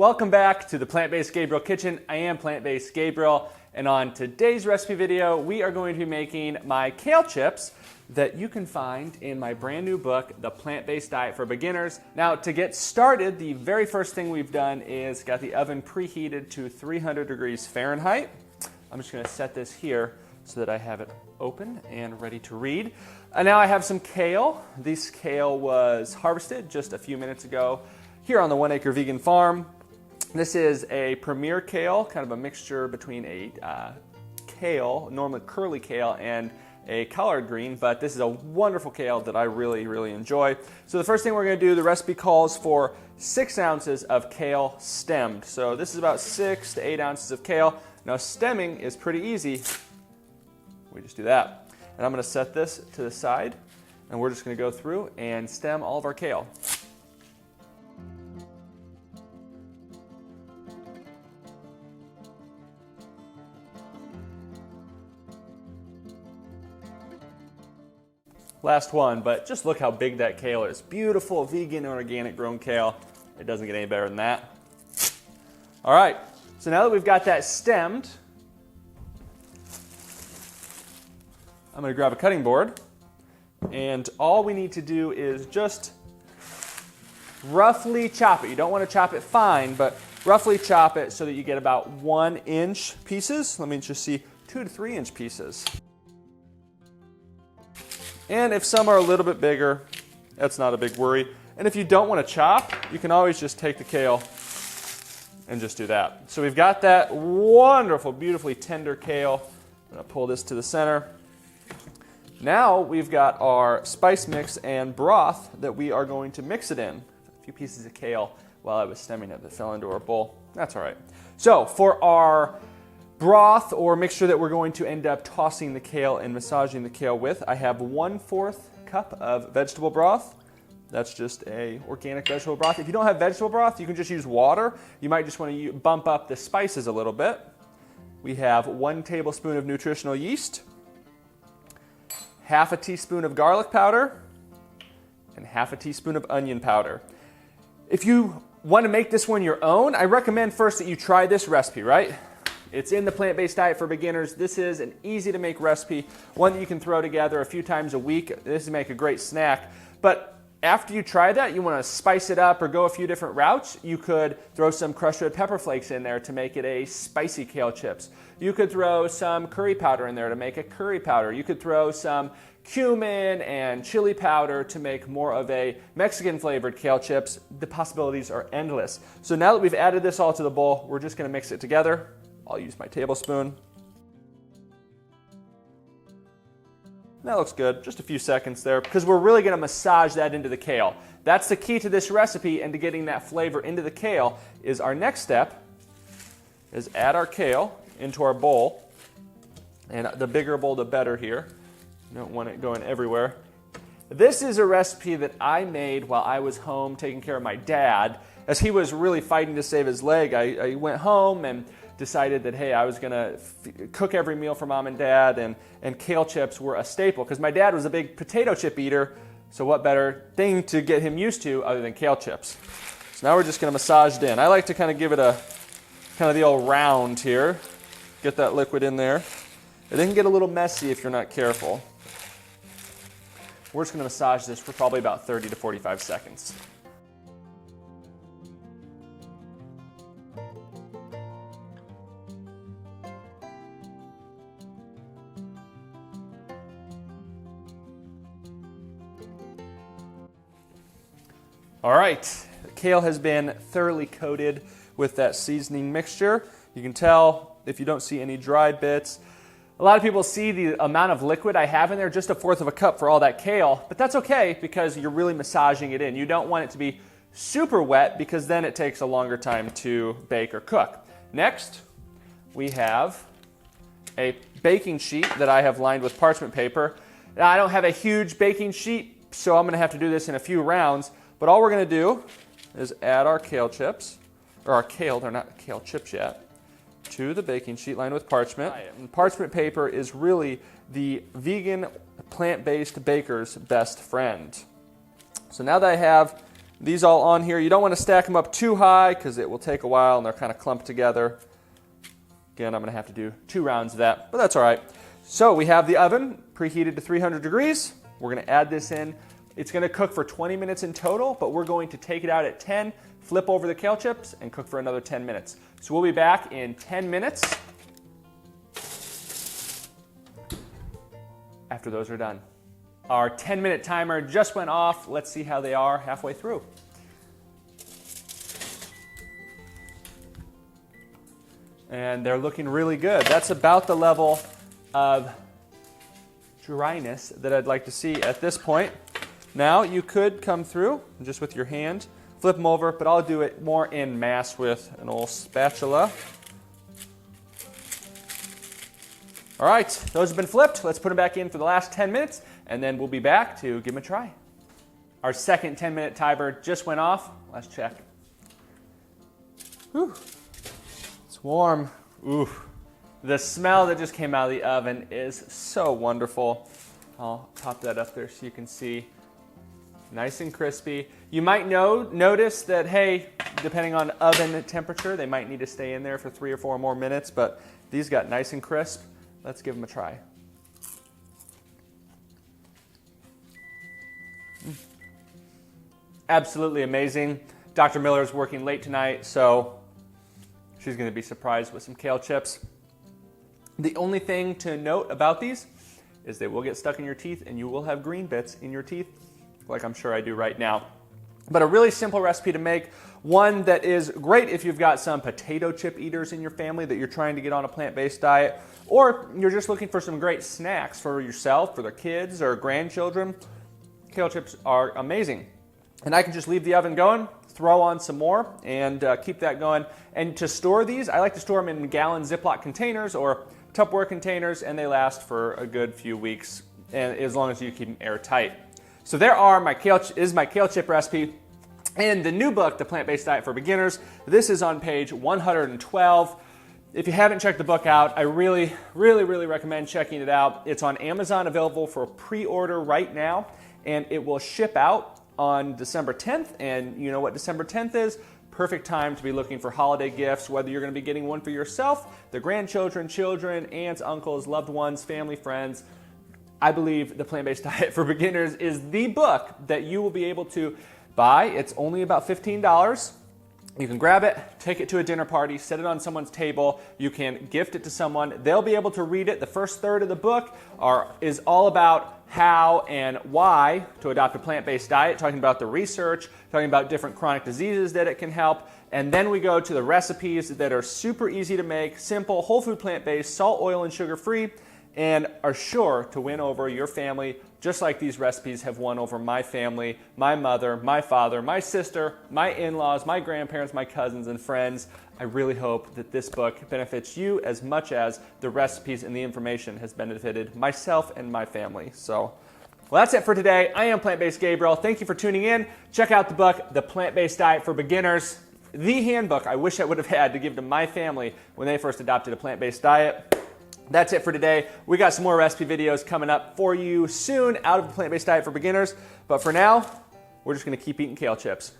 Welcome back to the Plant-Based Gabriel Kitchen. I am Plant-Based Gabriel, and on today's recipe video, we are going to be making my kale chips that you can find in my brand new book, The Plant-Based Diet for Beginners. Now, to get started, the very first thing we've done is got the oven preheated to 300 degrees Fahrenheit. I'm just gonna set this here so that I have it open and ready to read. And now I have some kale. This kale was harvested just a few minutes ago here on the 1 acre vegan farm. This is a premier kale, kind of a mixture between a kale, normally curly kale, and a collard green, but this is a wonderful kale that I really enjoy. So the first thing we're going to do, the recipe calls for 6 ounces of kale stemmed. So this is about 6 to 8 ounces of kale. Now stemming is pretty easy. We just do that. And I'm going to set this to the side, and we're just going to go through and stem all of our kale. Last one, but just look how big that kale is. Beautiful vegan and organic grown kale. It doesn't get any better than that. All right, so now that we've got that stemmed, I'm gonna grab a cutting board, and all we need to do is just roughly chop it. You don't wanna chop it fine, but roughly chop it so that you get about 1 inch pieces. Let me just see, 2 to 3 inch pieces. And if some are a little bit bigger, that's not a big worry. And if you don't want to chop, you can always just take the kale and just do that. So we've got that wonderful, beautifully tender kale. I'm going to pull this to the center. Now we've got our spice mix and broth that we are going to mix it in. A few pieces of kale while I was stemming it that fell into our bowl. That's all right. So for our broth or mixture that we're going to end up tossing the kale and massaging the kale with, I have 1/4 cup of vegetable broth. That's just a organic vegetable broth. If you don't have vegetable broth, you can just use water. You might just want to bump up the spices a little bit. We have 1 tablespoon of nutritional yeast, 1/2 teaspoon of garlic powder, and 1/2 teaspoon of onion powder. If you want to make this one your own, I recommend first that you try this recipe, right? It's in the Plant-Based Diet for Beginners. This is an easy to make recipe, one that you can throw together a few times a week. This will make a great snack. But after you try that, you want to spice it up or go a few different routes. You could throw some crushed red pepper flakes in there to make it a spicy kale chips. You could throw some curry powder in there to make a curry powder. You could throw some cumin and chili powder to make more of a Mexican flavored kale chips. The possibilities are endless. So now that we've added this all to the bowl, we're just going to mix it together. I'll use my tablespoon. That looks good, just a few seconds there, because we're really going to massage that into the kale. That's the key to this recipe, and to getting that flavor into the kale is our next step, is add our kale into our bowl. And the bigger bowl, the better here. You don't want it going everywhere. This is a recipe that I made while I was home taking care of my dad. As he was really fighting to save his leg, I went home and decided that, hey, I was going to cook every meal for mom and dad, and kale chips were a staple because my dad was a big potato chip eater, so what better thing to get him used to other than kale chips. So now we're just going to massage it in. I like to kind of give it a kind of the old round here, get that liquid in there. It can get a little messy if you're not careful. We're just going to massage this for probably about 30 to 45 seconds. All right, the kale has been thoroughly coated with that seasoning mixture. You can tell if you don't see any dry bits. A lot of people see the amount of liquid I have in there, just 1/4 cup for all that kale, but that's okay because you're really massaging it in. You don't want it to be super wet because then it takes a longer time to bake or cook. Next, we have a baking sheet that I have lined with parchment paper. Now, I don't have a huge baking sheet, so I'm gonna have to do this in a few rounds. But all we're going to do is add our kale chips, or our kale, they're not kale chips yet, to the baking sheet lined with parchment. And parchment paper is really the vegan, plant-based baker's best friend. So now that I have these all on here. You don't want to stack them up too high because it will take a while and they're kind of clumped together. Again, I'm going to have to do 2 rounds of that, but that's all right. So we have the oven preheated to 300 degrees. We're going to add this in. It's going to cook for 20 minutes in total, but we're going to take it out at 10, flip over the kale chips, and cook for another 10 minutes. So we'll be back in 10 minutes after those are done. Our 10-minute timer just went off. Let's see how they are halfway through. And they're looking really good. That's about the level of dryness that I'd like to see at this point. Now you could come through just with your hand, flip them over, but I'll do it more en masse with an old spatula. All right, those have been flipped. Let's put them back in for the last 10 minutes, and then we'll be back to give them a try. Our second 10-minute timer just went off. Let's check. Whew. It's warm. Ooh. The smell that just came out of the oven is so wonderful. I'll pop that up there so you can see. Nice and crispy. You might notice that, hey, depending on oven temperature, they might need to stay in there for 3 or 4 more minutes, but these got nice and crisp. Let's give them a try. Absolutely amazing. Dr. Miller is working late tonight, so she's going to be surprised with some kale chips. The only thing to note about these is they will get stuck in your teeth and you will have green bits in your teeth, like I'm sure I do right now. But a really simple recipe to make, one that is great if you've got some potato chip eaters in your family that you're trying to get on a plant-based diet, or you're just looking for some great snacks for yourself, for their kids or grandchildren. Kale chips are amazing. And I can just leave the oven going, throw on some more, and keep that going. And to store these, I like to store them in gallon Ziploc containers or Tupperware containers, and they last for a good few weeks, and as long as you keep them airtight. So there are my kale chip recipe. In the new book, The Plant-Based Diet for Beginners, this is on page 112. If you haven't checked the book out, I really, really, really recommend checking it out. It's on Amazon, available for pre-order right now, and it will ship out on December 10th. And you know what December 10th is? Perfect time to be looking for holiday gifts, whether you're going to be getting one for yourself, the grandchildren, children, aunts, uncles, loved ones, family, friends. I believe The Plant-Based Diet for Beginners is the book that you will be able to buy. It's only about $15. You can grab it, take it to a dinner party, set it on someone's table. You can gift it to someone. They'll be able to read it. The first third of the book is all about how and why to adopt a plant-based diet, talking about the research, talking about different chronic diseases that it can help. And then we go to the recipes that are super easy to make, simple, whole food plant-based, salt, oil, and sugar-free, and are sure to win over your family, just like these recipes have won over my family, my mother, my father, my sister, my in-laws, my grandparents, my cousins, and friends. I really hope that this book benefits you as much as the recipes and the information has benefited myself and my family. So, well, that's it for today. I am Plant-Based Gabriel. Thank you for tuning in. Check out the book, The Plant-Based Diet for Beginners, the handbook I wish I would have had to give to my family when they first adopted a plant-based diet. That's it for today. We got some more recipe videos coming up for you soon out of the Plant-Based Diet for Beginners. But for now, we're just going to keep eating kale chips.